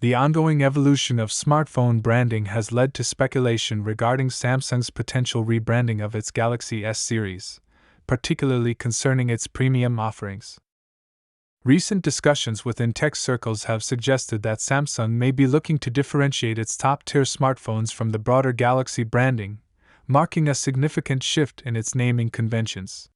The ongoing evolution of smartphone branding has led to speculation regarding Samsung's potential rebranding of its Galaxy S series, particularly concerning its premium offerings. Recent discussions within tech circles have suggested that Samsung may be looking to differentiate its top-tier smartphones from the broader Galaxy branding, marking a significant shift in its naming conventions.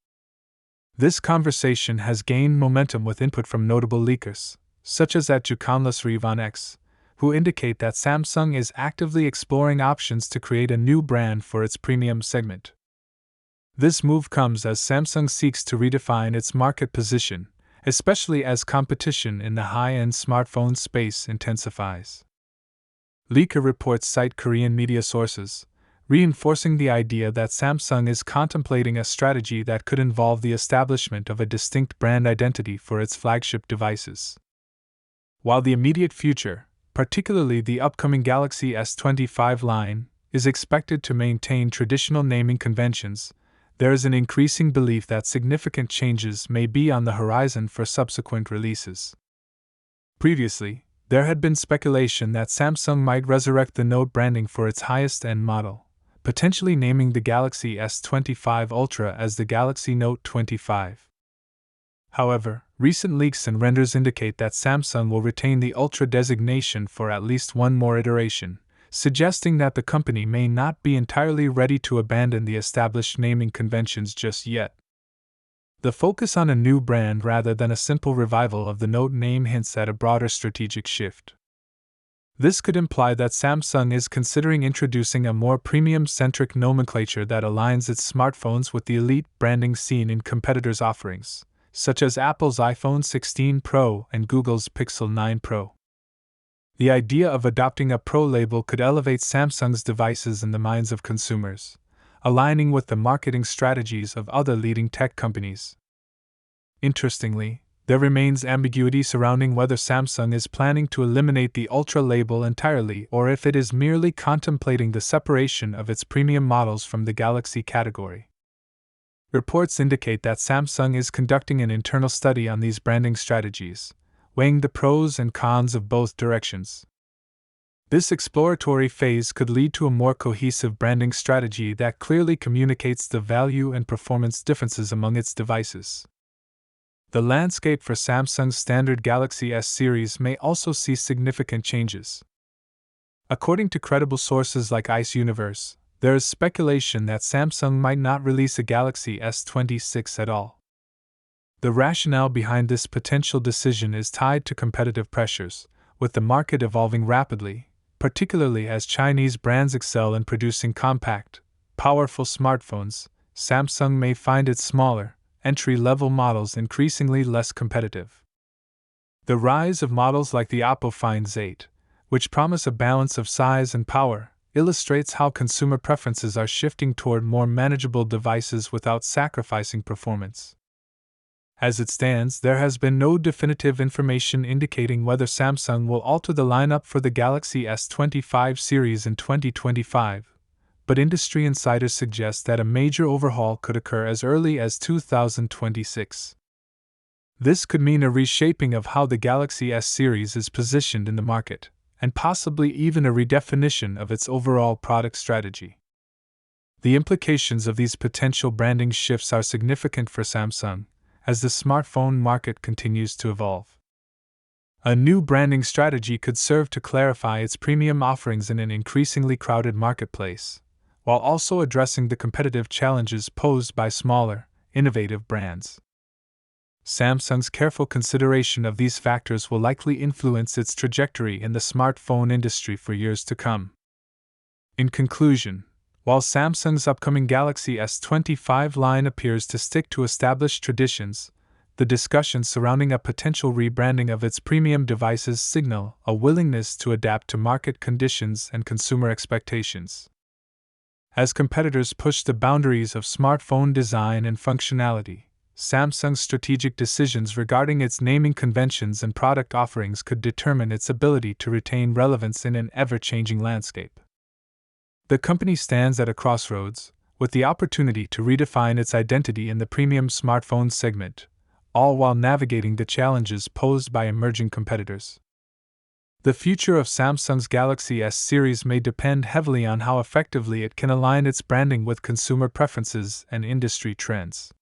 This conversation has gained momentum with input from notable leakers, such as @JukanLasRivanX, who indicate that Samsung is actively exploring options to create a new brand for its premium segment. This move comes as Samsung seeks to redefine its market position, especially as competition in the high-end smartphone space intensifies. Leaker reports cite Korean media sources, reinforcing the idea that Samsung is contemplating a strategy that could involve the establishment of a distinct brand identity for its flagship devices. While the immediate future, particularly the upcoming Galaxy S25 line, is expected to maintain traditional naming conventions, there is an increasing belief that significant changes may be on the horizon for subsequent releases. Previously, there had been speculation that Samsung might resurrect the Note branding for its highest-end model, potentially naming the Galaxy S25 Ultra as the Galaxy Note 25. However, recent leaks and renders indicate that Samsung will retain the Ultra designation for at least one more iteration, suggesting that the company may not be entirely ready to abandon the established naming conventions just yet. The focus on a new brand rather than a simple revival of the Note name hints at a broader strategic shift. This could imply that Samsung is considering introducing a more premium-centric nomenclature that aligns its smartphones with the elite branding seen in competitors' offerings, such as Apple's iPhone 16 Pro and Google's Pixel 9 Pro. The idea of adopting a Pro label could elevate Samsung's devices in the minds of consumers, aligning with the marketing strategies of other leading tech companies. Interestingly, there remains ambiguity surrounding whether Samsung is planning to eliminate the Ultra label entirely or if it is merely contemplating the separation of its premium models from the Galaxy category. Reports indicate that Samsung is conducting an internal study on these branding strategies, weighing the pros and cons of both directions. This exploratory phase could lead to a more cohesive branding strategy that clearly communicates the value and performance differences among its devices. The landscape for Samsung's standard Galaxy S series may also see significant changes. According to credible sources like Ice Universe, there is speculation that Samsung might not release a Galaxy S26 at all. The rationale behind this potential decision is tied to competitive pressures, with the market evolving rapidly, particularly as Chinese brands excel in producing compact, powerful smartphones. Samsung may find its smaller, entry-level models increasingly less competitive. The rise of models like the Oppo Find Z8, which promise a balance of size and power, illustrates how consumer preferences are shifting toward more manageable devices without sacrificing performance. As it stands, there has been no definitive information indicating whether Samsung will alter the lineup for the Galaxy S25 series in 2025, but industry insiders suggest that a major overhaul could occur as early as 2026. This could mean a reshaping of how the Galaxy S series is positioned in the market, and possibly even a redefinition of its overall product strategy. The implications of these potential branding shifts are significant for Samsung, as the smartphone market continues to evolve. A new branding strategy could serve to clarify its premium offerings in an increasingly crowded marketplace, while also addressing the competitive challenges posed by smaller, innovative brands. Samsung's careful consideration of these factors will likely influence its trajectory in the smartphone industry for years to come. In conclusion, while Samsung's upcoming Galaxy S25 line appears to stick to established traditions, the discussions surrounding a potential rebranding of its premium devices signal a willingness to adapt to market conditions and consumer expectations. As competitors push the boundaries of smartphone design and functionality, Samsung's strategic decisions regarding its naming conventions and product offerings could determine its ability to retain relevance in an ever-changing landscape. The company stands at a crossroads, with the opportunity to redefine its identity in the premium smartphone segment, all while navigating the challenges posed by emerging competitors. The future of Samsung's Galaxy S series may depend heavily on how effectively it can align its branding with consumer preferences and industry trends.